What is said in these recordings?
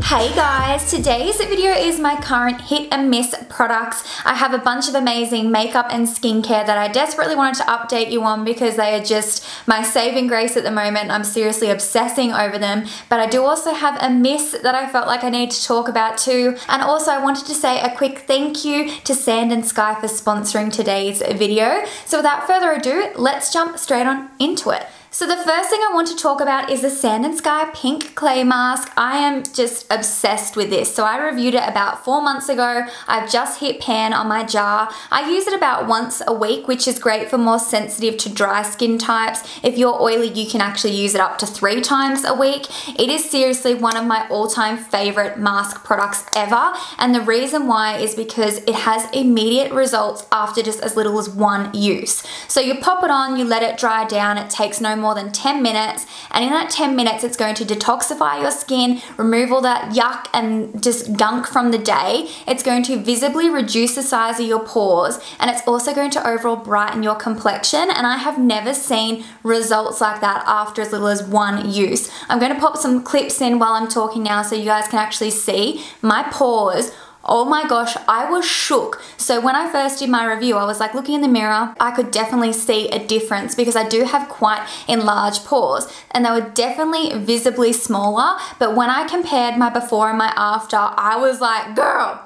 Hey guys, today's video is my current hit and miss products. I have a bunch of amazing makeup and skincare that I desperately wanted to update you on because they are just my saving grace at the moment. I'm seriously obsessing over them, but I do also have a miss that I felt like I need to talk about too. And also I wanted to say a quick thank you to Sand & Sky for sponsoring today's video. So without further ado, let's jump straight on into it. So the first thing I want to talk about is the Sand & Sky Pink Clay Mask. I am just obsessed with this. So I reviewed it about 4 months ago. I've just hit pan on my jar. I use it about once a week, which is great for more sensitive to dry skin types. If you're oily, you can actually use it up to 3 times a week. It is seriously one of my all-time favorite mask products ever. And the reason why is because it has immediate results after just as little as 1 use. So you pop it on, you let it dry down. It takes no more than 10 minutes, and in that 10 minutes it's going to detoxify your skin, remove all that yuck and just gunk from the day. It's going to visibly reduce the size of your pores, and it's also going to overall brighten your complexion, and I have never seen results like that after as little as 1 use. I'm going to pop some clips in while I'm talking now so you guys can actually see my pores. Oh my gosh, I was shook. So when I first did my review, I was like looking in the mirror, I could definitely see a difference because I do have quite enlarged pores and they were definitely visibly smaller. But when I compared my before and my after, I was like, girl,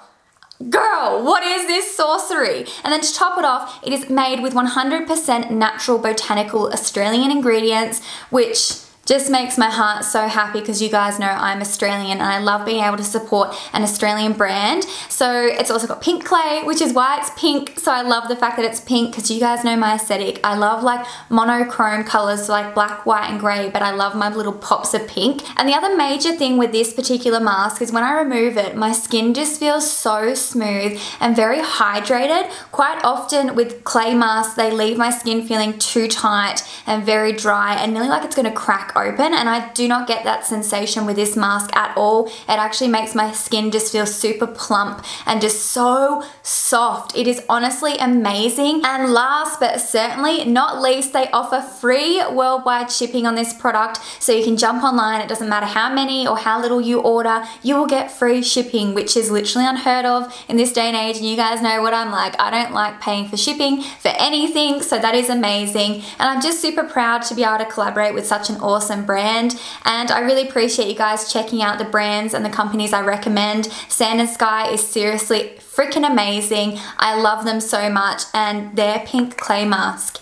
what is this sorcery? And then to top it off, it is made with 100% natural botanical Australian ingredients, which just makes my heart so happy because you guys know I'm Australian and I love being able to support an Australian brand. So it's also got pink clay, which is why it's pink. So I love the fact that it's pink because you guys know my aesthetic. I love like monochrome colors, so like black, white and gray, but I love my little pops of pink. And the other major thing with this particular mask is when I remove it, my skin just feels so smooth and very hydrated. Quite often with clay masks, they leave my skin feeling too tight and very dry and nearly like it's gonna crack open, and I do not get that sensation with this mask at all. It actually makes my skin just feel super plump and just so soft. It is honestly amazing. And last but certainly not least, they offer free worldwide shipping on this product, so you can jump online. It doesn't matter how many or how little you order, you will get free shipping, which is literally unheard of in this day and age. And you guys know what I'm like. I don't like paying for shipping for anything, so that is amazing. And I'm just super proud to be able to collaborate with such an awesome brand, and I really appreciate you guys checking out the brands and the companies I recommend. Sand & Sky is seriously freaking amazing. I love them so much, and their pink clay mask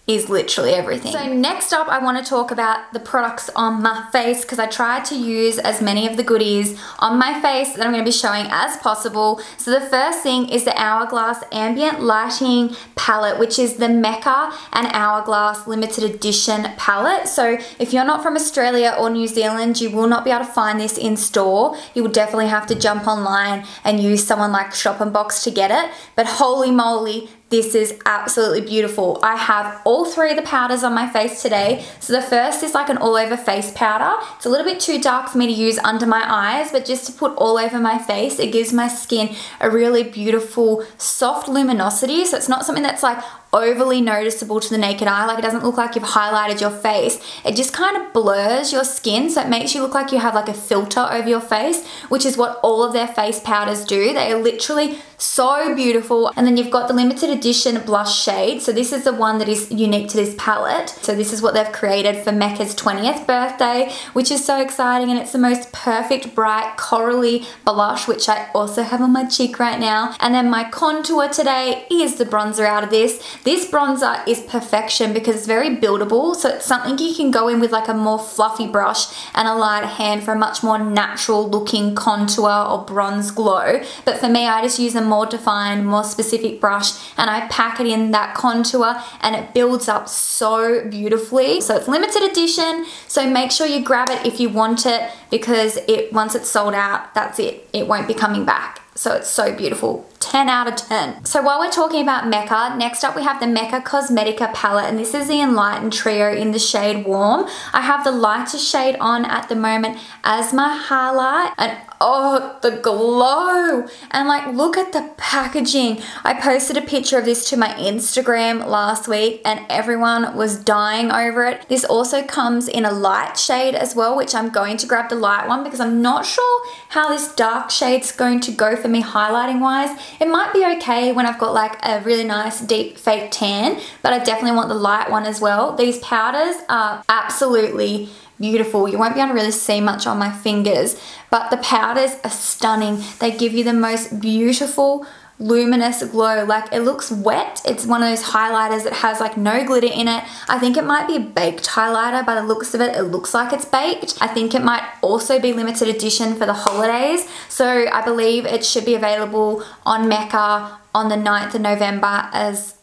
is literally everything. So next up, I want to talk about the products on my face because I tried to use as many of the goodies on my face that I'm going to be showing as possible. So the first thing is the Hourglass Ambient Lighting Palette, which is the Mecca and Hourglass limited edition palette. So if you're not from Australia or New Zealand, you will not be able to find this in store. You will definitely have to jump online and use someone like Shop and Box to get it. But holy moly, this is absolutely beautiful. I have all 3 of the powders on my face today. So the first is like an all over face powder. It's a little bit too dark for me to use under my eyes, but just to put all over my face, it gives my skin a really beautiful soft luminosity. So it's not something that's like overly noticeable to the naked eye. Like it doesn't look like you've highlighted your face. It just kind of blurs your skin, so it makes you look like you have like a filter over your face, which is what all of their face powders do. They are literally so beautiful. And then you've got the limited edition blush shade. So this is the one that is unique to this palette. So this is what they've created for Mecca's 20th birthday, which is so exciting, and it's the most perfect bright corally blush, which I also have on my cheek right now. And then my contour today is the bronzer out of this. This bronzer is perfection because it's very buildable, so it's something you can go in with like a more fluffy brush and a lighter hand for a much more natural looking contour or bronze glow. But for me, I just use a more defined, more specific brush, and I pack it in that contour and it builds up so beautifully. So it's limited edition, so make sure you grab it if you want it, because once it's sold out, that's it. It won't be coming back. So it's so beautiful. 10 out of 10. So while we're talking about Mecca, next up we have the Mecca Cosmetica palette, and this is the Enlightened Trio in the shade Warm. I have the lighter shade on at the moment as my highlight, and oh, the glow. And like, look at the packaging. I posted a picture of this to my Instagram last week and everyone was dying over it. This also comes in a light shade as well, which I'm going to grab the light one because I'm not sure how this dark shade's going to go for me highlighting wise. It might be okay when I've got like a really nice deep fake tan, but I definitely want the light one as well. These powders are absolutely beautiful. You won't be able to really see much on my fingers, but the powders are stunning. They give you the most beautiful luminous glow. Like, it looks wet. It's one of those highlighters that has like no glitter in it. I think it might be a baked highlighter. By the looks of it, it looks like it's baked. I think it might also be limited edition for the holidays. So I believe it should be available on Mecca on the 9th of November,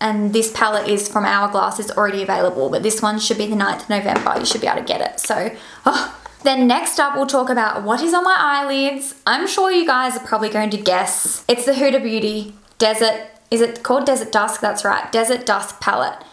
and this palette is from Hourglass. It's already available, but this one should be the 9th of November. You should be able to get it. So, Then next up, we'll talk about what is on my eyelids. I'm sure you guys are probably going to guess. It's the Huda Beauty Desert, is it called Desert Dusk? That's right, Desert Dusk palette.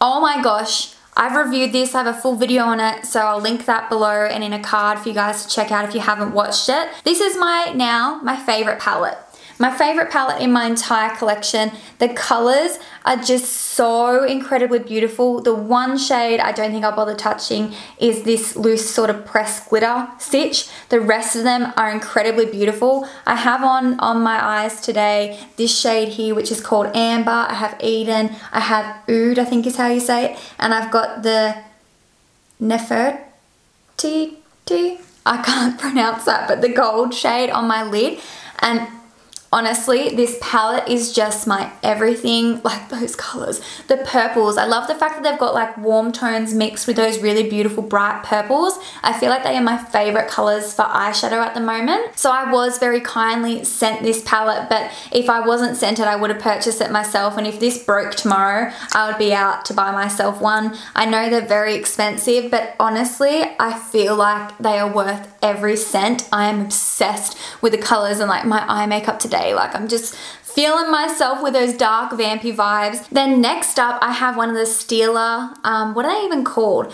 Oh my gosh, I've reviewed this. I have a full video on it, so I'll link that below and in a card for you guys to check out if you haven't watched it. This is my favorite palette. My favorite palette in my entire collection. The colors are just so incredibly beautiful. The one shade I don't think I'll bother touching is this loose sort of pressed glitter stitch. The rest of them are incredibly beautiful. I have on my eyes today this shade here, which is called Amber. I have Eden. I have Oud, I think is how you say it. And I've got the Nefertiti. I can't pronounce that, but the gold shade on my lid. And honestly, this palette is just my everything. Like, those colors, the purples. I love the fact that they've got like warm tones mixed with those really beautiful bright purples. I feel like they are my favorite colors for eyeshadow at the moment. So I was very kindly sent this palette, but if I wasn't sent it, I would have purchased it myself. And if this broke tomorrow, I would be out to buy myself one. I know they're very expensive, but honestly, I feel like they are worth every cent. I am obsessed with the colors and like my eye makeup today. Like, I'm just feeling myself with those dark vampy vibes. Then next up, I have one of the Stila, what are they even called?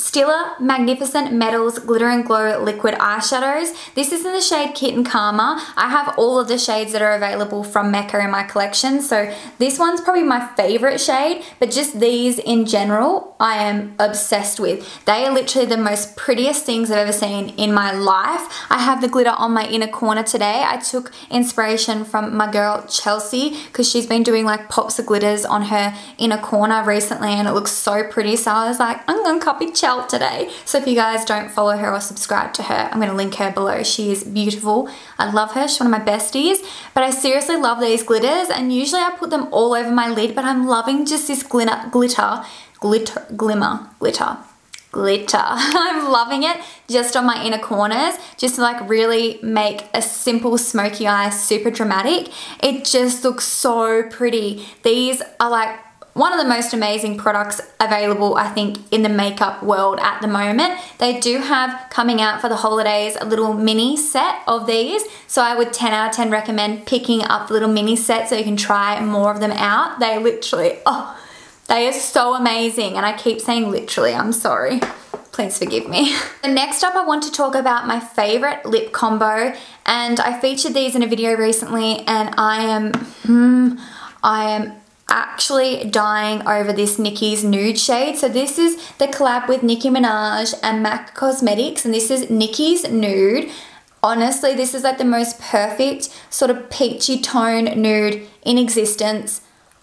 Stila Magnificent Metals Glitter and Glow Liquid Eyeshadows. This is in the shade Kitten Karma. I have all of the shades that are available from Mecca in my collection, so this one's probably my favorite shade, but just these in general, I am obsessed with. They are literally the most prettiest things I've ever seen in my life. I have the glitter on my inner corner today. I took inspiration from my girl Chelsea because she's been doing like pops of glitters on her inner corner recently and it looks so pretty, so I was like, I'm gonna copy Chelsea today. So if you guys don't follow her or subscribe to her, I'm going to link her below. She is beautiful. I love her. She's one of my besties. But I seriously love these glitters, and usually I put them all over my lid, but I'm loving just this glitter. I'm loving it just on my inner corners, just to like really make a simple smoky eye super dramatic. It just looks so pretty. These are like one of the most amazing products available, I think, in the makeup world at the moment. They do have coming out for the holidays a little mini set of these, so I would 10 out of 10 recommend picking up the little mini set so you can try more of them out. They literally, they are so amazing, and I keep saying literally, I'm sorry. Please forgive me. Next up, I want to talk about my favorite lip combo, and I featured these in a video recently, and I am actually dying over this Nicki's Nude shade. So this is the collab with Nicki Minaj and MAC Cosmetics, and this is Nicki's Nude. Honestly, this is like the most perfect sort of peachy tone nude in existence.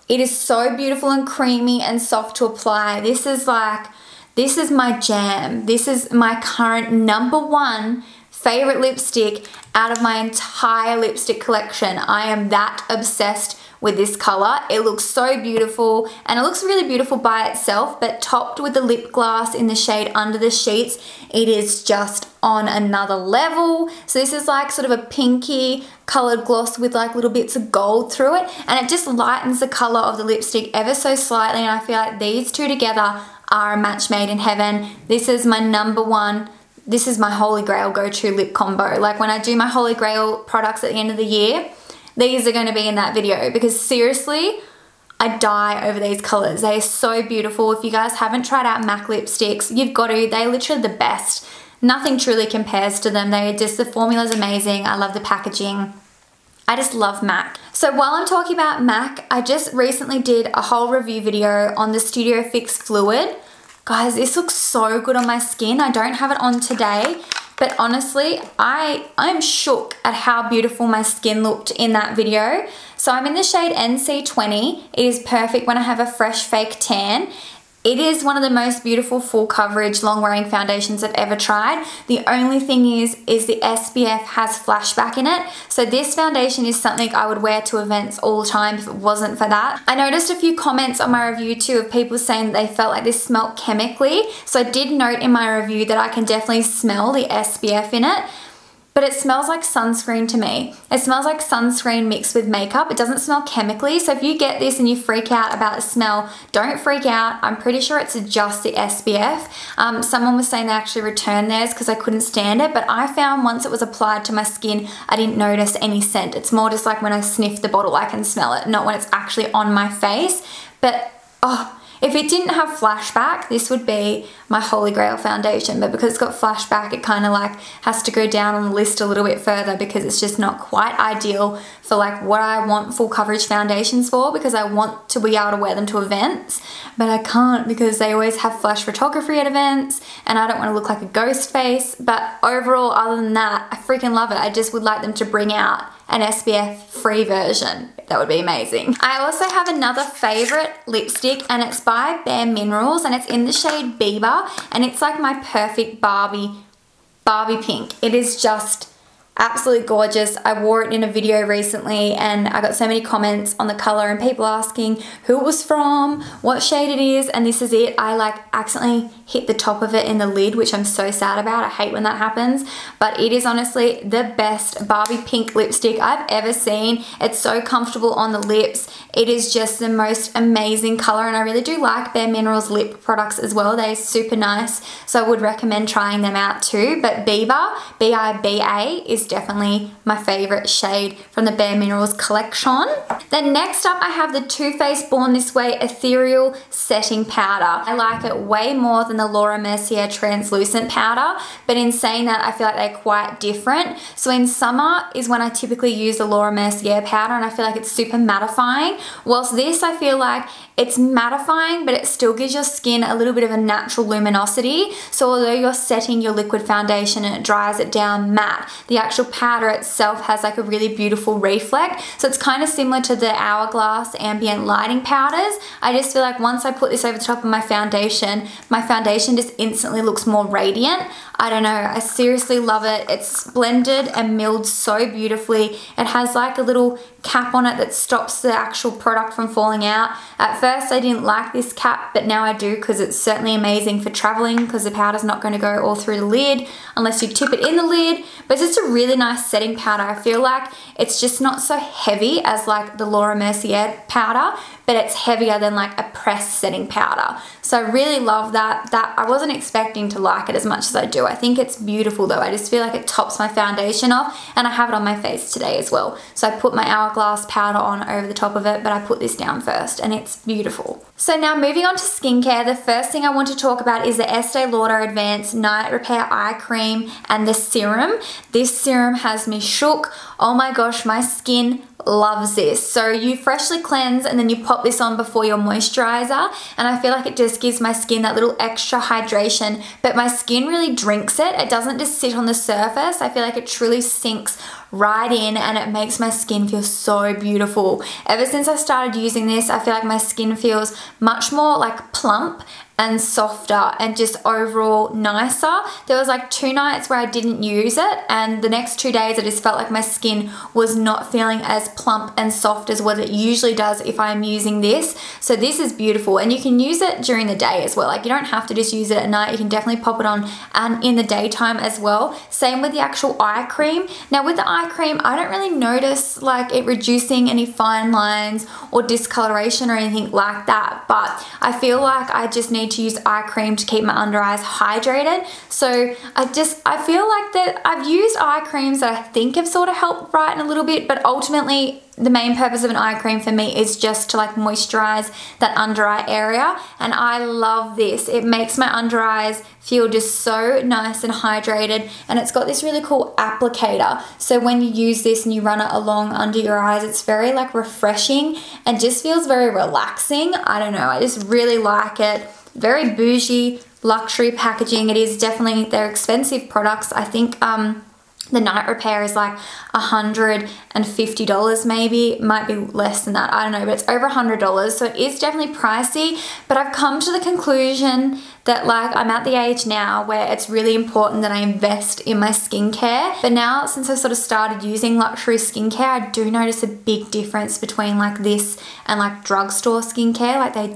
It is so beautiful and creamy and soft to apply. This is my jam. This is my current #1 favorite lipstick out of my entire lipstick collection. I am that obsessed with this color. It looks so beautiful, and it looks really beautiful by itself, but topped with the lip gloss in the shade Under the Sheets, it is just on another level. So this is like sort of a pinky colored gloss with like little bits of gold through it, and it just lightens the color of the lipstick ever so slightly, and I feel like these two together are a match made in heaven. This is my #1 this is my holy grail go-to lip combo. Like when I do my holy grail products at the end of the year, these are going to be in that video because seriously, I die over these colors. They are so beautiful. If you guys haven't tried out MAC lipsticks, you've got to. They're literally the best. Nothing truly compares to them. The formula's amazing. I love the packaging. I just love MAC. So while I'm talking about MAC, I just recently did a whole review video on the Studio Fix Fluid. Guys, this looks so good on my skin. I don't have it on today, but honestly, I'm shook at how beautiful my skin looked in that video. So I'm in the shade NC20. It is perfect when I have a fresh fake tan. It is one of the most beautiful full coverage long wearing foundations I've ever tried. The only thing is the SPF has flashback in it. So this foundation is something I would wear to events all the time if it wasn't for that. I noticed a few comments on my review too of people saying that they felt like this smelled chemically. So I did note in my review that I can definitely smell the SPF in it. But it smells like sunscreen to me. It smells like sunscreen mixed with makeup. It doesn't smell chemically. So if you get this and you freak out about the smell, don't freak out. I'm pretty sure it's just the SPF. Someone was saying they actually returned theirs because I couldn't stand it. But I found once it was applied to my skin, I didn't notice any scent. It's more just like when I sniff the bottle, I can smell it, not when it's actually on my face. But, oh, if it didn't have flashback, this would be my holy grail foundation, but because it's got flashback, it kind of like has to go down on the list a little bit further because it's just not quite ideal for like what I want full coverage foundations for, because I want to be able to wear them to events, but I can't because they always have flash photography at events and I don't want to look like a ghost face. But overall, other than that, I freaking love it. I just would like them to bring out an SPF free version. That would be amazing. I also have another favorite lipstick and it's by Bare Minerals and it's in the shade Bieber and it's like my perfect Barbie pink. It is just absolutely gorgeous. I wore it in a video recently and I got so many comments on the color and people asking who it was from, what shade it is, and this is it. I like accidentally hit the top of it in the lid, which I'm so sad about. I hate when that happens, but it is honestly the best Barbie pink lipstick I've ever seen. It's so comfortable on the lips. It is just the most amazing color and I really do like Bare Minerals lip products as well. They're super nice, so I would recommend trying them out too. But Bieber, B-I-B-A, is definitely my favorite shade from the Bare Minerals collection. Then next up I have the Too Faced Born This Way Ethereal Setting Powder. I like it way more than the Laura Mercier translucent powder, but in saying that I feel like they're quite different. So in summer is when I typically use the Laura Mercier powder and I feel like it's super mattifying, whilst this I feel like it's mattifying but it still gives your skin a little bit of a natural luminosity. So although you're setting your liquid foundation and it dries it down matte, the actual powder itself has like a really beautiful reflect. So it's kind of similar to the Hourglass ambient lighting powders. I just feel like once I put this over the top of my foundation just instantly looks more radiant. I don't know, I seriously love it. It's blended and milled so beautifully. It has like a little cap on it that stops the actual product from falling out. At first I didn't like this cap, but now I do because it's certainly amazing for traveling because the powder's not going to go all through the lid unless you tip it in the lid. But it's just a really nice setting powder. I feel like it's just not so heavy as like the Laura Mercier powder, but it's heavier than like a pressed setting powder. So I really love that. I wasn't expecting to like it as much as I do. I think it's beautiful though. I just feel like it tops my foundation off and I have it on my face today as well. So I put my Hourglass powder on over the top of it, but I put this down first and it's beautiful. So now moving on to skincare, the first thing I want to talk about is the Estee Lauder Advanced Night Repair Eye Cream and the serum. This serum has me shook. Oh my gosh, my skin loves this. So you freshly cleanse and then you pop this on before your moisturizer and I feel like it just gives my skin that little extra hydration, but my skin really drinks it. It doesn't just sit on the surface. I feel like it truly sinks right in and it makes my skin feel so beautiful. Ever since I started using this, I feel like my skin feels much more like plump and softer and just overall nicer. There was like 2 nights where I didn't use it and the next 2 days I just felt like my skin was not feeling as plump and soft as what it usually does if I'm using this. So this is beautiful and you can use it during the day as well. Like you don't have to just use it at night. You can definitely pop it on and in the daytime as well. Same with the actual eye cream. Now with the eye cream, I don't really notice like it reducing any fine lines or discoloration or anything like that, but I feel like I just need need to use eye cream to keep my under eyes hydrated. So I feel like that I've used eye creams that I think have sort of helped brighten a little bit, but ultimately the main purpose of an eye cream for me is just to like moisturize that under eye area, and I love this. It makes my under eyes feel just so nice and hydrated, and it's got this really cool applicator. So when you use this and you run it along under your eyes, it's very like refreshing and just feels very relaxing. I don't know, I just really like it. Very bougie, luxury packaging. It is definitely, they're expensive products. I think the night repair is like $150 maybe, it might be less than that, I don't know, but it's over $100, so it is definitely pricey. But I've come to the conclusion that like I'm at the age now where it's really important that I invest in my skincare. But now since I've sort of started using luxury skincare, I do notice a big difference between like this and like drugstore skincare. Like they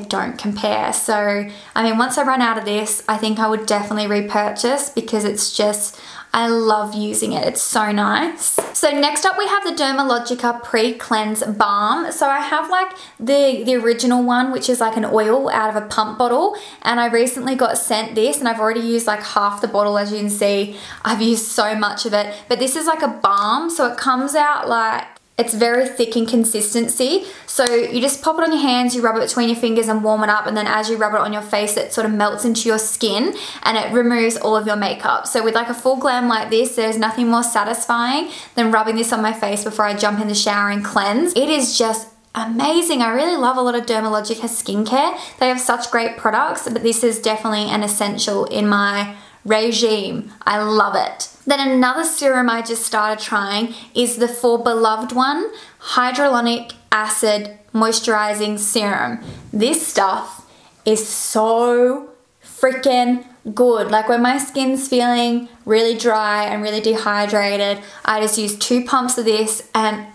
don't compare. So I mean, once I run out of this, I think I would definitely repurchase, because it's just, I love using it. It's so nice. So next up we have the Dermalogica Pre-Cleanse Balm. So I have like the original one, which is like an oil out of a pump bottle, and I recently got sent this, and I've already used like half the bottle. As you can see, I've used so much of it. But this is like a balm, so it comes out like, it's very thick in consistency. So you just pop it on your hands, you rub it between your fingers and warm it up, and then as you rub it on your face, it sort of melts into your skin and it removes all of your makeup. So with like a full glam like this, there's nothing more satisfying than rubbing this on my face before I jump in the shower and cleanse. It is just amazing. I really love a lot of Dermalogica skincare. They have such great products, but this is definitely an essential in my regime. I love it. Then another serum I just started trying is the For Beloved one, Hyaluronic Acid Moisturizing Serum. This stuff is so freaking good. Like when my skin's feeling really dry and really dehydrated, I just use 2 pumps of this, and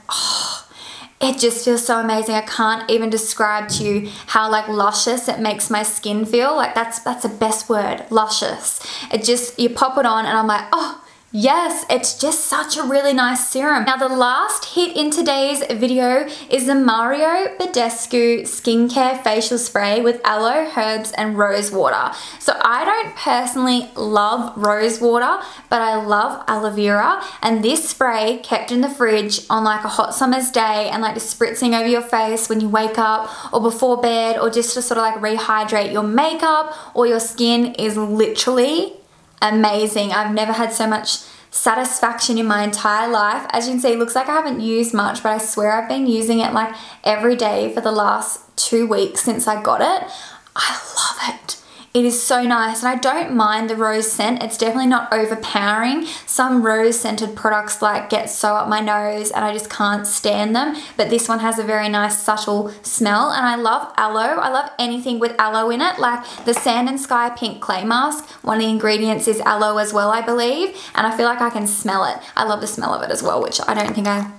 it just feels so amazing. I can't even describe to you how like luscious it makes my skin feel. Like that's the best word, luscious. It just, you pop it on and I'm like, oh yes, it's just such a really nice serum. Now the last hit in today's video is the Mario Badescu Skincare Facial Spray with aloe, herbs and rose water. So I don't personally love rose water, but I love aloe vera, and this spray kept in the fridge on like a hot summer's day and like just spritzing over your face when you wake up or before bed, or just to sort of like rehydrate your makeup or your skin, is literally amazing. I've never had so much satisfaction in my entire life. As you can see, it looks like I haven't used much, but I swear I've been using it like every day for the last 2 weeks since I got it. I love it. It is so nice, and I don't mind the rose scent. It's definitely not overpowering. Some rose scented products like get so up my nose and I just can't stand them, but this one has a very nice subtle smell, and I love aloe. I love anything with aloe in it, like the Sand and Sky Pink Clay Mask. One of the ingredients is aloe as well, I believe, and I feel like I can smell it. I love the smell of it as well, which I don't think I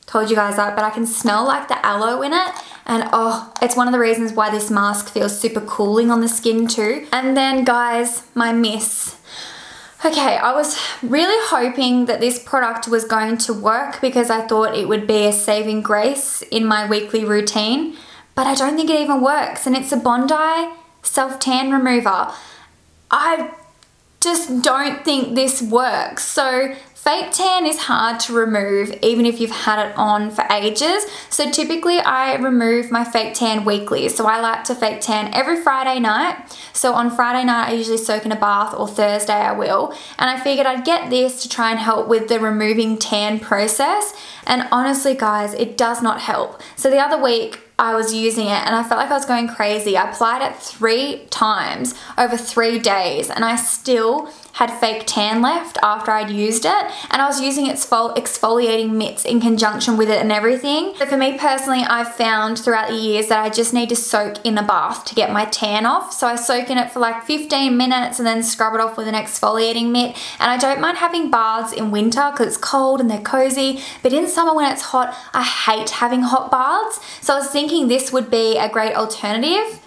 told you guys that, but I can smell like the aloe in it, and oh, it's one of the reasons why this mask feels super cooling on the skin too. And then guys, my miss. Okay, I was really hoping that this product was going to work because I thought it would be a saving grace in my weekly routine, but I don't think it even works, and it's a Bondi Self Tan Remover. I just don't think this works. So fake tan is hard to remove even if you've had it on for ages. So typically I remove my fake tan weekly. So I like to fake tan every Friday night. So on Friday night I usually soak in a bath, or Thursday I will. And I figured I'd get this to try and help with the removing tan process. And honestly guys, it does not help. So the other week I was using it and I felt like I was going crazy. I applied it 3 times over 3 days and I still had fake tan left after I'd used it, and I was using its exfoliating mitts in conjunction with it and everything. So for me personally, I've found throughout the years that I just need to soak in a bath to get my tan off. So I soak in it for like 15 minutes and then scrub it off with an exfoliating mitt. And I don't mind having baths in winter because it's cold and they're cozy, but in summer when it's hot, I hate having hot baths. So I was thinking this would be a great alternative.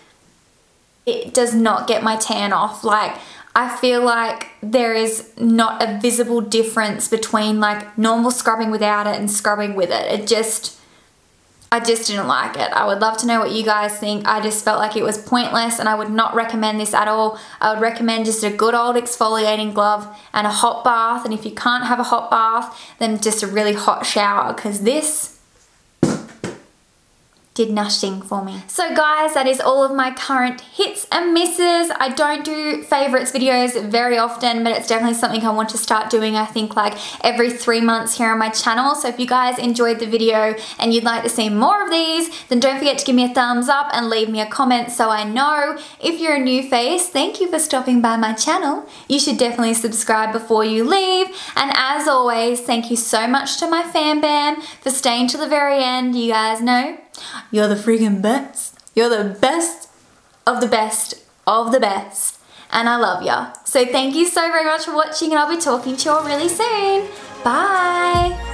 It does not get my tan off. Like, I feel like there is not a visible difference between like normal scrubbing without it and scrubbing with it. I just didn't like it. I would love to know what you guys think. I just felt like it was pointless and I would not recommend this at all. I would recommend just a good old exfoliating glove and a hot bath, and if you can't have a hot bath, then just a really hot shower, because this did nothing for me. So guys, that is all of my current hits and misses. I don't do favorites videos very often, but it's definitely something I want to start doing, I think like every 3 months here on my channel. So if you guys enjoyed the video and you'd like to see more of these, then don't forget to give me a thumbs up and leave me a comment so I know. If you're a new face, thank you for stopping by my channel. You should definitely subscribe before you leave. And as always, thank you so much to my fam bam for staying till the very end. You guys know you're the freaking best. You're the best of the best of the best. And I love ya. So thank you so very much for watching, and I'll be talking to you all really soon. Bye.